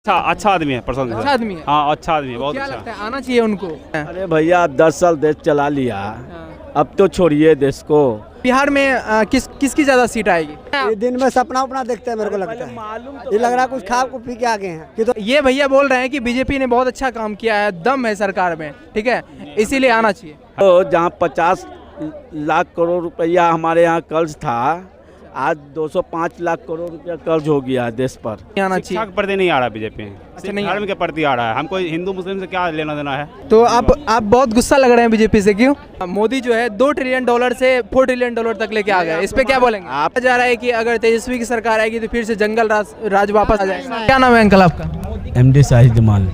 अच्छा आदमी है, पसंद है। अच्छा आदमी है। हाँ अच्छा आदमी है, बहुत क्या अच्छा। लगता है आना चाहिए उनको? अरे भैया 10 साल देश चला लिया, अब तो छोड़िए देश को। बिहार में किसकी ज्यादा सीट आएगी? ये दिन में सपना उपना देखते हैं, मेरे को लगता है ये लग रहा है कुछ खा पी के आ गए हैं कि तो ये भैया बोल रहे हैं कि बीजेपी ने बहुत अच्छा काम किया है, दम है सरकार में, ठीक है, इसीलिए आना चाहिए। तो जहाँ 50 लाख करोड़ रुपया हमारे यहाँ कर्ज था, आज 205 लाख करोड़ रुपया कर्ज हो गया है देश पर। आना शिक्षा चाहिए। के प्रति नहीं आ रहा बीजेपी, अच्छा, नहीं धर्म के प्रति आ रहा है। हमको हिंदू मुस्लिम से क्या लेना देना है। तो आप बहुत गुस्सा लग रहे हैं बीजेपी से, क्यों? मोदी जो है $2 ट्रिलियन से $4 ट्रिलियन तक लेके आ गए, इस पे क्या बोलेंगे? आप जा रहा है कि अगर तेजस्वी की सरकार आएगी तो फिर से जंगल राज वापस आ जाएगा। क्या नाम है अंकल आपका? MD शाहिद जमाल,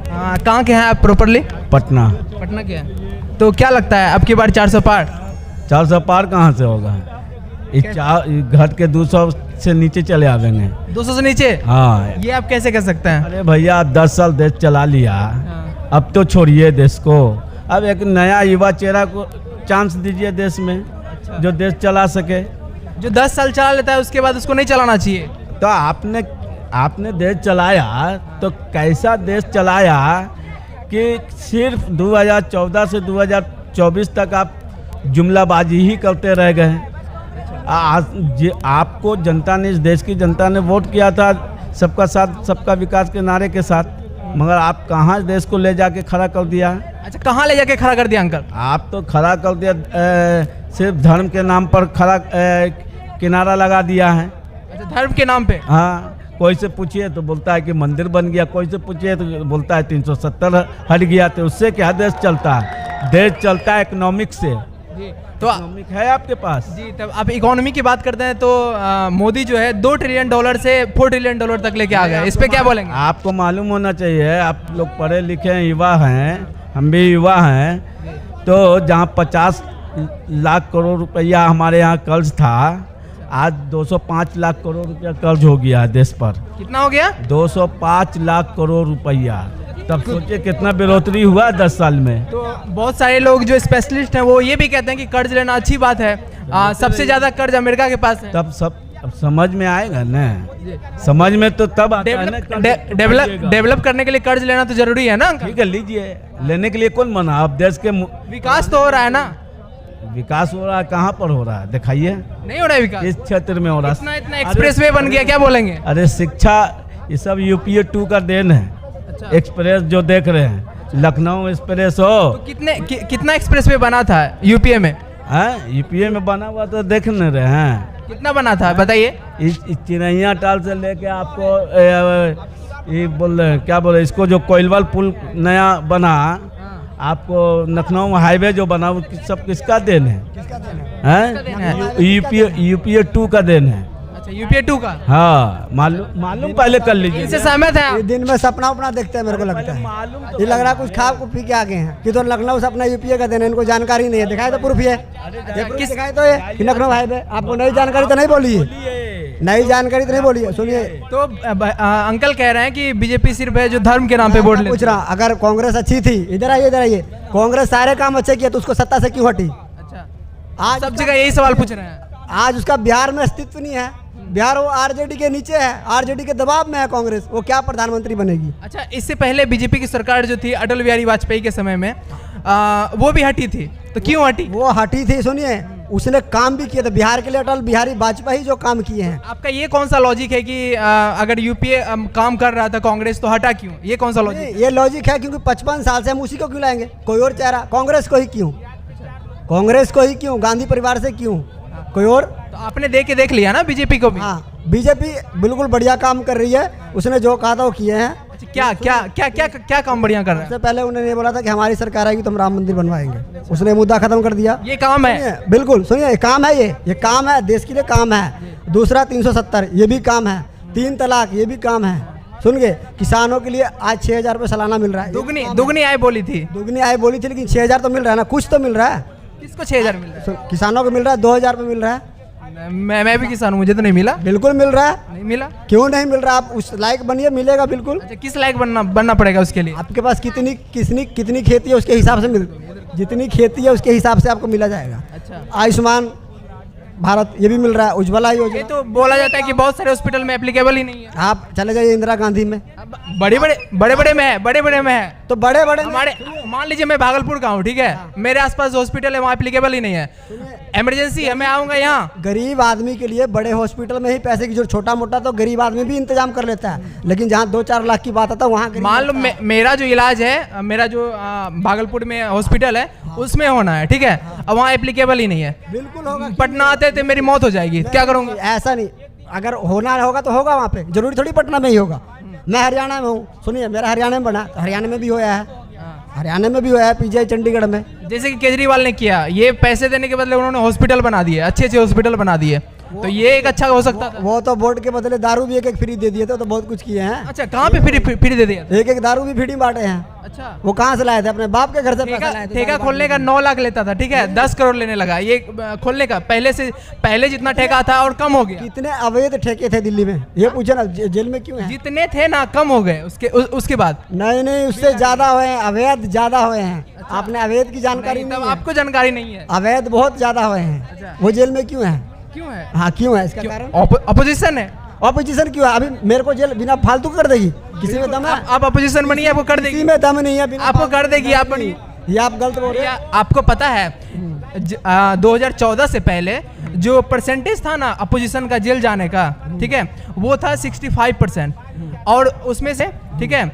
हाँ, कहाँ के हैं आप प्रॉपरली? पटना। पटना के हैं। तो क्या लगता है अब की बार 400 पार? 400 पार कहाँ से होगा? घट के 200 से नीचे चले आ गए हैं। 200 से नीचे? हाँ। ये आप कैसे कर सकते हैं? अरे भैया 10 साल देश चला लिया, अब तो छोड़िए देश को। अब एक नया युवा चेहरा को चांस दीजिए देश में, जो देश चला सके। जो 10 साल चला लेता है उसके बाद उसको नहीं चलाना चाहिए। तो आपने देश चलाया तो कैसा देश चलाया कि सिर्फ 2014 से 2024 तक आप जुमलाबाजी ही करते रह गए। आपको जनता ने, इस देश की जनता ने वोट किया था सबका साथ सबका विकास के नारे के साथ, मगर आप कहाँ देश को ले जाके खड़ा कर दिया? अच्छा, कहाँ ले जाके खड़ा कर दिया अंकल? आप तो खड़ा कर दिया, सिर्फ धर्म के नाम पर खड़ा किनारा लगा दिया है। अच्छा, धर्म के नाम पे? हाँ, कोई से पूछिए तो बोलता है कि मंदिर बन गया, कोई से पूछिए तो बोलता है 370 हट गया। तो उससे क्या देश चलता है? देश चलता है इकोनॉमिक से। तो इकोनॉमिक है आपके पास? जी, तब आप इकोनॉमी की बात करते हैं तो मोदी जो है $2 ट्रिलियन से $4 ट्रिलियन तक लेके आ गए, इस पे क्या बोलेंगे? आपको मालूम होना चाहिए, आप लोग पढ़े लिखे हैं, युवा हैं, हम भी युवा हैं। तो जहाँ 50 लाख करोड़ रुपया हमारे यहाँ कर्ज था, आज 205 लाख करोड़ रुपया कर्ज हो गया है देश पर। कितना हो गया? 205 लाख करोड़ रुपया। तब सोचिए कितना बढ़ोतरी हुआ 10 साल में। तो बहुत सारे लोग जो स्पेशलिस्ट हैं वो ये भी कहते हैं कि कर्ज लेना अच्छी बात है, सबसे ज्यादा कर्ज अमेरिका के पास है। तब अब समझ में आएगा ना, समझ में तो तब आता है ना। डेवलप करने के लिए कर्ज लेना तो जरूरी है ना। ठीक है, लीजिए, लेने के लिए कौन मना? अब देश के विकास तो हो रहा है ना। विकास हो रहा है, कहाँ पर हो रहा है दिखाइए। नहीं हो रहा है विकास, इस क्षेत्र में हो रहा है। इतना एक्सप्रेसवे बन गया, क्या बोलेंगे? अरे शिक्षा, ये सब UPA 2 का देन है। अच्छा। एक्सप्रेस जो देख रहे हैं, लखनऊ एक्सप्रेस हो तो कितना एक्सप्रेसवे बना था यूपीए में? UPA में बना हुआ तो देख नहीं रहे हैं। कितना बना था बताइए? इस चिरैया टाल से लेके आपको ये बोल रहे हैं, क्या बोले इसको, जो कोइलवाल पुल नया बना, आपको लखनऊ हाईवे जो बना, वो सब किसका देन है? UPA 2 का देन है। अच्छा, UPA 2 का? हाँ, मालूम पहले कर लीजिए। इनसे सहमत है ये दिन में सपना उपना देखते हैं, मेरे को लगता है ये लग रहा है कुछ खा पी के आ गए हैं कि तो लखनऊ से अपना UPA का देना, इनको जानकारी नहीं है। दिखाए तो प्रूफ है, किस दिखाए तो ये कि लखनऊ हाईवे। आपको नई जानकारी तो नहीं बोली है, नई जानकारी तो नहीं बोली है, सुनिए। तो अंकल कह रहे हैं कि बीजेपी सिर्फ है जो धर्म के नाम पे वोट ले। पूछ रहा, अगर कांग्रेस अच्छी थी, इधर आइए, कांग्रेस सारे काम अच्छे किए तो उसको सत्ता से क्यों हटी? अच्छा, आज सब जगह यही सवाल पूछ रहे हैं। आज उसका बिहार में अस्तित्व नहीं है। बिहार वो RJD के नीचे है, RJD के दबाव में है कांग्रेस, वो क्या प्रधानमंत्री बनेगी? अच्छा, इससे पहले बीजेपी की सरकार जो थी अटल बिहारी वाजपेयी के समय में, वो भी हटी थी, तो क्यों हटी? वो हटी थी, सुनिए, उसने काम भी किया था बिहार के लिए। अटल बिहारी वाजपेयी जो काम किए हैं। आपका ये कौन सा लॉजिक है कि अगर UPA काम कर रहा था कांग्रेस तो हटा क्यों? ये कौन सा लॉजिक? ये लॉजिक है क्योंकि 55 साल से हम उसी को क्यों लाएंगे? कोई और चेहरा, कांग्रेस को ही क्यों? कांग्रेस को ही क्यों? गांधी परिवार से क्यों? कोई और? तो आपने देख लिया ना बीजेपी को भी। हाँ, बीजेपी बिल्कुल बढ़िया काम कर रही है, उसने जो कहा था वो किए हैं। क्या काम बढ़िया कर रहा है? सबसे पहले उन्होंने ये बोला था कि हमारी सरकार आएगी तो हम राम मंदिर बनवाएंगे, उसने मुद्दा खत्म कर दिया। ये काम है, बिल्कुल, सुनिए, काम है, ये काम है, देश के लिए काम है। दूसरा 370 ये भी काम है, 3 तलाक ये भी काम है। सुन गए, किसानों के लिए आज 6,000 रुपये सालाना मिल रहा है। दुगनी आय बोली थी, लेकिन 6,000 तो मिल रहा है ना, कुछ तो मिल रहा है। किसको 6,000 मिल रहा है? किसानों को मिल रहा है, 2,000 रुपये मिल रहा है। मैं भी किसान हूँ, मुझे तो नहीं मिला। बिल्कुल मिल रहा है। नहीं मिला? क्यों नहीं मिल रहा? आप उस लायक बनिए, मिलेगा बिल्कुल। अच्छा, किस लायक बनना पड़ेगा उसके लिए? आपके पास कितनी खेती है उसके हिसाब से जितनी खेती है उसके हिसाब से आपको मिला जाएगा। अच्छा, आयुष्मान भारत ये भी मिल रहा है, उज्ज्वला ये योजना। तो बोला जाता है कि बहुत सारे हॉस्पिटल में एप्लीकेबल ही नहीं है। आप चले जाइए इंदिरा गांधी में, बड़े बड़े में है तो बड़े बड़े हमारे, मान लीजिए मैं भागलपुर का हूँ, ठीक है, मेरे आसपास हॉस्पिटल है, वहाँ एप्लीकेबल ही नहीं है। इमरजेंसी है, मैं आऊँगा यहाँ, गरीब आदमी के लिए बड़े हॉस्पिटल में ही पैसे की जो छोटा मोटा तो गरीब आदमी भी इंतजाम कर लेता है, लेकिन जहाँ 2-4 लाख की बात आता है वहाँ मान लो मेरा जो इलाज है, मेरा जो भागलपुर में हॉस्पिटल है उसमें होना है, ठीक है, अब वहाँ एप्लीकेबल ही नहीं है। बिल्कुल होगा। पटना आते थे मेरी मौत हो जाएगी, क्या करूँगा? ऐसा नहीं, अगर होना होगा तो होगा वहाँ पे, जरूरी थोड़ी पटना में ही होगा। मैं हरियाणा में हूँ, सुनिए, मेरा हरियाणा में बना, तो हरियाणा में भी होया है, हरियाणा में भी होया है, पीजीआई चंडीगढ़ में। जैसे कि केजरीवाल ने किया, ये पैसे देने के बदले उन्होंने हॉस्पिटल बना दिए, अच्छे अच्छे हॉस्पिटल बना दिए, तो ये एक अच्छा हो सकता था। वो तो वोट के बदले दारू भी एक फ्री दे दिए थे, तो बहुत कुछ किए हैं। अच्छा, कहाँ पे फ्री दे दिया? एक दारू भी फ्री बांटे हैं। अच्छा, वो कहाँ से लाए थे? अपने बाप के घर से पैसा लाए थे। ठेका खोलने का 9 लाख लेता था, ठीक है, 10 करोड़ लेने लगा ये खोलने का, पहले जितना ठेका था और कम हो गया। कितने अवैध ठेके थे दिल्ली में, ये पूछे ना, जेल में क्यों है? जितने थे ना कम हो गए उसके बाद। नहीं, उससे ज्यादा हुए हैं, अवैध ज्यादा हुए हैं। आपने अवैध की जानकारी नहीं, नहीं तब है। आपको जानकारी नहीं है। अवैध बहुत ज्यादा हुए हैं, वो जेल में क्यों है? क्यों है? हाँ, क्यों है? इसका कारण अपोजिशन है। ऑपोजिशन क्यों है? अभी मेरे को जेल बिना फालतू कर देगी? किसी में दम है? आप अपोजिशन बनिए, आपको कर देगी। किसी में दम नहीं है, बिना आपको कर देगी, आप बनिए। ये आप गलत बोल रहे हैं। आपको पता है 2014 से पहले जो परसेंटेज था ना अपोजिशन का जेल जाने का, ठीक है, वो था 65%, और उसमें से, ठीक है,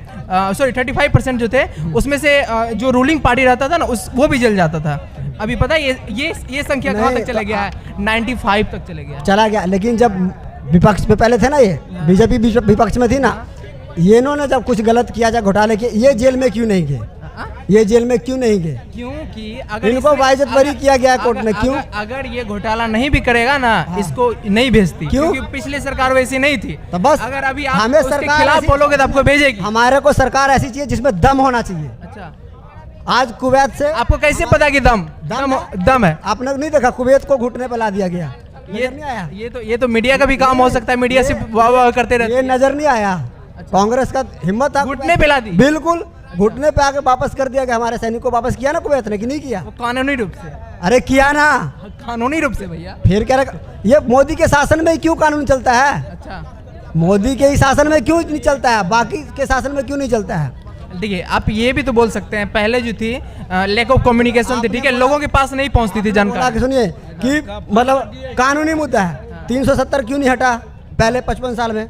सॉरी 35% जो थे, उसमें से जो रूलिंग पार्टी रहता था ना वो भी जेल जाता था। अभी पता है ये संख्या कहाँ तक चले गया है? 95 तक चले गया, चला गया। लेकिन जब विपक्ष में पहले थे ना, ये बीजेपी विपक्ष में थी ना, ये इन्होंने जब कुछ गलत किया, जब घोटाले किए, ये जेल में क्यों नहीं गए? ये जेल में क्यों नहीं गए? क्योंकि अगर इनको बाइज्जत बरी किया गया कोर्ट ने, क्यों? अगर ये घोटाला नहीं भी करेगा ना, इसको नहीं भेजती, क्यों? क्योंकि पिछली सरकार वैसी नहीं थी। तो बस अगर अभी आप हमें उसके सरकार खिलाफ ऐसी- बोलोगे तो आपको भेजेगी। हमारे को सरकार ऐसी चाहिए जिसमें दम होना चाहिए। अच्छा, आज कुवैत से आपको कैसे पता कि दम है? आपने नहीं देखा कुवैत को घुटने पे ला दिया गया? ये नजर नहीं आया? ये तो मीडिया का भी काम हो सकता है, मीडिया से वाह वाह करते रहते ये नजर नहीं आया? कांग्रेस का हिम्मत था, घुटने पे ला दी। बिल्कुल घुटने पे आके वापस कर दिया गया। हमारे सैनिक को वापस किया ना कुवैत ने, कि नहीं किया? वो कानूनी रूप से, अरे किया ना। कानूनी रूप से भैया। फिर कह रहे ये मोदी के शासन में क्यों कानून चलता है? अच्छा, मोदी के ही शासन में क्यों नहीं चलता है, बाकी के शासन में क्यों नहीं चलता है? देखिए, आप ये भी तो बोल सकते हैं, पहले जो थी लैक ऑफ कम्युनिकेशन थी, ठीक है, लोगों के पास नहीं पहुंचती थी बोला जानकारी। कि सुनिए कि मतलब कानूनी मुद्दा है, 370 क्यों नहीं हटा पहले 55 साल में?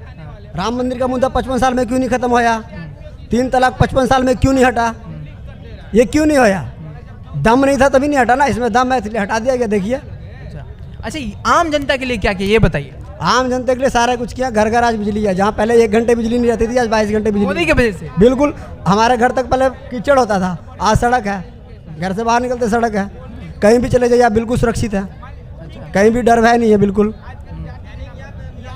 राम मंदिर का मुद्दा 55 साल में क्यों नहीं खत्म होया? 3 तलाक 55 साल में क्यों नहीं हटा? ये क्यों नहीं होया? दम नहीं था तभी नहीं हटा ना, इसमें दम है इसलिए हटा दिया गया। देखिए, अच्छा, आम जनता के लिए क्या किया ये बताइए। आम जनता के लिए सारा कुछ किया। घर घर आज बिजली है, जहाँ पहले 1 घंटे बिजली नहीं रहती थी, आज 22 घंटे बिजली। मोदी की वजह से। बिल्कुल, हमारे घर तक पहले कीचड़ होता था, आज सड़क है, घर से बाहर निकलते सड़क है, कहीं भी चले जाइए आप बिल्कुल सुरक्षित है, कहीं भी डर भय नहीं है, बिल्कुल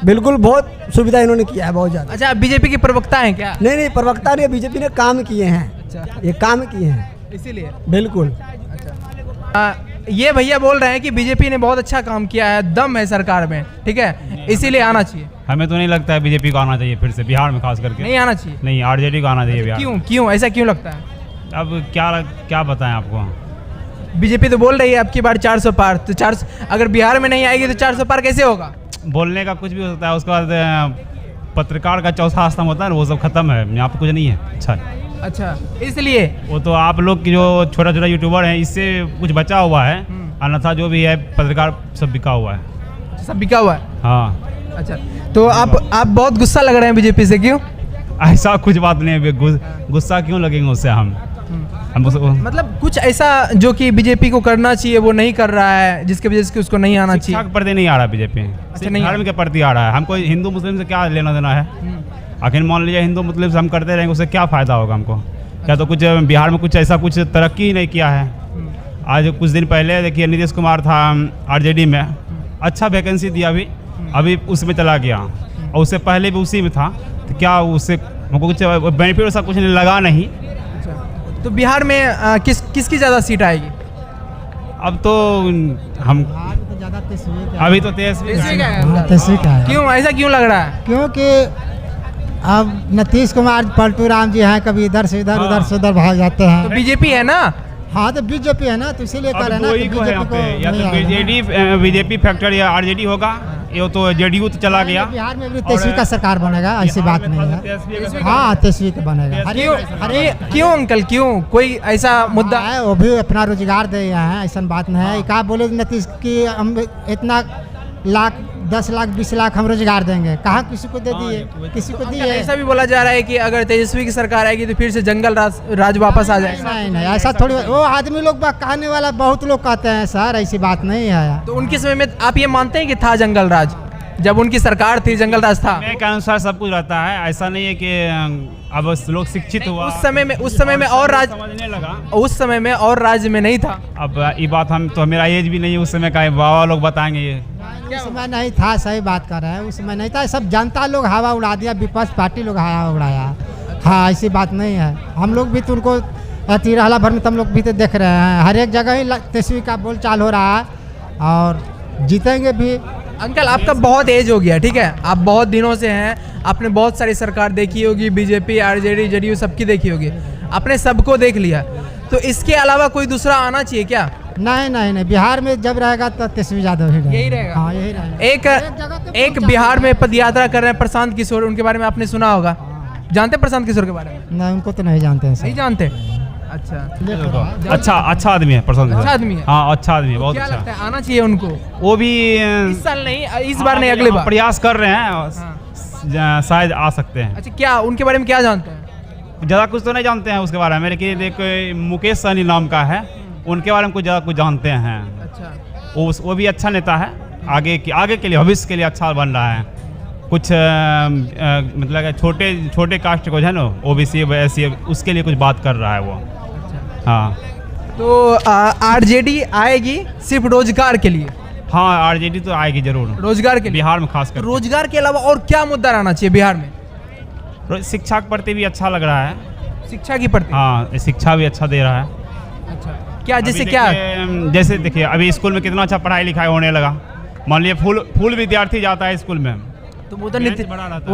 बिल्कुल बहुत सुविधा इन्होंने किया है, बहुत ज़्यादा। अच्छा, बीजेपी के प्रवक्ता हैं क्या? नहीं, प्रवक्ता नहीं, बीजेपी ने काम किए हैं। अच्छा, ये काम किए हैं, इसीलिए। बिल्कुल। ये भैया बोल रहे हैं कि बीजेपी ने बहुत अच्छा काम किया है, दम है सरकार में, ठीक है, इसीलिए आना चाहिए। हमें तो नहीं लगता है बीजेपी को आना चाहिए फिर से, बिहार में खास करके नहीं आना चाहिए? नहीं, आरजेडी को आना चाहिए बिहार। क्यों ऐसा क्यों लगता है? अब क्या बताएं आपको। बीजेपी तो बोल रही है अब की बार 400 पार, तो 400 अगर बिहार में नहीं आएगी तो 400 पार कैसे होगा? बोलने का कुछ भी हो सकता है, उसके बाद पत्रकार का चौथा स्तंभ होता है ना, वो सब खत्म है, यहाँ पे कुछ नहीं है। अच्छा, इसलिए वो तो आप लोग की जो छोटा छोटा यूट्यूबर हैं, इससे कुछ बचा हुआ है, अन्यथा जो भी है पत्रकार सब बिका हुआ है। सब बिका हुआ है? हाँ। अच्छा, तो आप बहुत गुस्सा लग रहे हैं बीजेपी से, क्यों? ऐसा कुछ बात नहीं है, गुस्सा क्यों लगेंगे उससे हम मतलब कुछ ऐसा जो कि बीजेपी को करना चाहिए वो नहीं कर रहा है, जिसके वजह से उसको नहीं आना चाहिए। शिक्षा के प्रति नहीं आ रहा बीजेपी, नहीं धर्म के प्रति आ रहा है। हमको हिंदू मुस्लिम से क्या लेना देना है? आखिर मान लीजिए हिंदू मुस्लिम से हम करते रहेंगे, उससे क्या फ़ायदा होगा हमको? क्या तो कुछ बिहार में कुछ ऐसा कुछ तरक्की ही नहीं किया है। आज कुछ दिन पहले देखिए नीतीश कुमार था आरजेडी में, अच्छा वैकेंसी दिया, अभी उसमें चला गया, और उससे पहले भी उसी में था, तो क्या उससे हमको कुछ बेनिफिट ऐसा कुछ नहीं लगा नहीं। तो बिहार में किसकी ज़्यादा सीट आएगी? अब तो हम अभी तो तेजस्वी का है। क्यों ऐसा क्यों लग रहा है? क्योंकि अब नीतीश कुमार पलटू राम जी हैं, कभी इधर से इधर, उधर से उधर भाग जाते हैं। तो बीजेपी है ना, हाँ तो बीजेपी है ना, तो इसीलिए कह रहे हैं ना वही कि को है यहाँ पे, या नहीं तो आएगा। बीजेपी फैक्टर या आरजेडी होगा, ये तो जेडीयू तो चला गया। बिहार में भी तेजस्वी का सरकार बनेगा, ऐसी बात नहीं है। हाँ तेजस्वी का बनेगा। क्यों अंकल, क्यों? कोई ऐसा मुद्दा है, वो भी अपना रोजगार दे रहे हैं, ऐसा बात नहीं है। क्या बोले नीतीश कि हम इतना लाख 10 लाख 20 लाख हम रोजगार देंगे, कहाँ किसी को दे दिए, किसी को दिए। ऐसा भी बोला जा रहा है कि अगर तेजस्वी की सरकार आएगी तो फिर से जंगल राज वापस आ जाएगा। नहीं नहीं, ऐसा थोड़ी, वो आदमी लोग कहने वाला बहुत लोग कहते हैं सर, ऐसी बात नहीं है। तो उनके समय में आप ये मानते हैं कि था जंगल राज? जब उनकी सरकार थी जंगल राज था? के अनुसार सब कुछ रहता है, ऐसा नहीं है कि अब लोग शिक्षित हुआ। उस समय में और राज समझने लगा, उस समय में और राज्य में नहीं था। अब ये बात हम तो, मेरा एज भी नहीं है उस समय का, बाबा लोग बताएंगे ये। उस समय नहीं था, सही बात कर रहे हैं, उस समय नहीं था। सब जनता लोग हवा उड़ा दिया, विपक्ष पार्टी लोग हवा उड़ाया। हाँ ऐसी बात नहीं है, हम लोग भी तो उनको रहला भर में तुम लोग भी तो देख रहे हैं, हर एक जगह ही तेजस्वी का बोल चाल हो रहा है और जीतेंगे भी। अंकल आपका बहुत एज हो गया, ठीक है, आप बहुत दिनों से हैं, आपने बहुत सारी सरकार देखी होगी, बीजेपी आरजेडी जेडीयू सबकी देखी होगी, आपने सबको देख लिया, तो इसके अलावा कोई दूसरा आना चाहिए क्या? नहीं नहीं नहीं, बिहार में जब रहेगा तो तेजस्वी यादव ही रहेगा। यही रहेगा? हाँ यही रहेगा। एक बिहार में पदयात्रा कर रहे हैं प्रशांत किशोर, उनके बारे में आपने सुना होगा, जानते हैं प्रशांत किशोर के बारे में? नहीं उनको तो नहीं जानते हैं सर। नहीं जानते? अच्छा, अच्छा आदमी है, प्रशांत। अच्छा आदमी है? हाँ अच्छा आदमी है, बहुत क्या अच्छा। लगता है आना चाहिए उनको? वो भी इस साल नहीं, इस बार नहीं, अगले बार प्रयास कर रहे हैं, हाँ। शायद आ सकते हैं। अच्छा, क्या उनके बारे में क्या जानते हैं? ज़्यादा कुछ तो नहीं जानते हैं उसके बारे में, लेकिन एक मुकेश सहनी नाम का है, उनके बारे में कुछ ज़्यादा कुछ जानते हैं। अच्छा, वो भी अच्छा नेता है, आगे के लिए, भविष्य के लिए अच्छा बन रहा है। कुछ मतलब छोटे कास्ट को है ना, ओबीसी एससी, उसके लिए कुछ बात कर रहा है वो। हाँ तो आरजेडी आएगी सिर्फ रोजगार के लिए? हाँ आरजेडी तो आएगी जरूर, रोजगार के लिए, बिहार में खास कर। रोजगार के अलावा और क्या मुद्दा रहना चाहिए बिहार में? शिक्षा के प्रति भी अच्छा लग रहा है। शिक्षा की प्रति? हाँ शिक्षा भी अच्छा दे रहा है। अच्छा, क्या जैसे अभी क्या? जैसे देखिए अभी स्कूल में कितना अच्छा पढ़ाई लिखाई होने लगा, मान लीजिए फुल विद्यार्थी जाता है स्कूल में, तो वो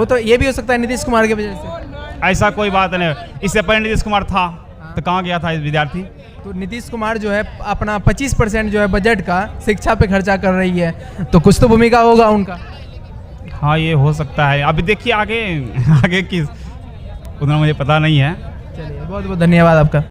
तो ये भी हो सकता है नीतीश कुमार की वजह से। ऐसा कोई बात नहीं, इससे पहले नीतीश कुमार था तो कहाँ गया था इस विद्यार्थी? तो नीतीश कुमार जो है अपना 25% जो है बजट का शिक्षा पे खर्चा कर रही है, तो कुछ तो भूमिका होगा उनका। हाँ ये हो सकता है, अभी देखिए आगे किस, उतना मुझे पता नहीं है। चलिए, बहुत बहुत धन्यवाद आपका।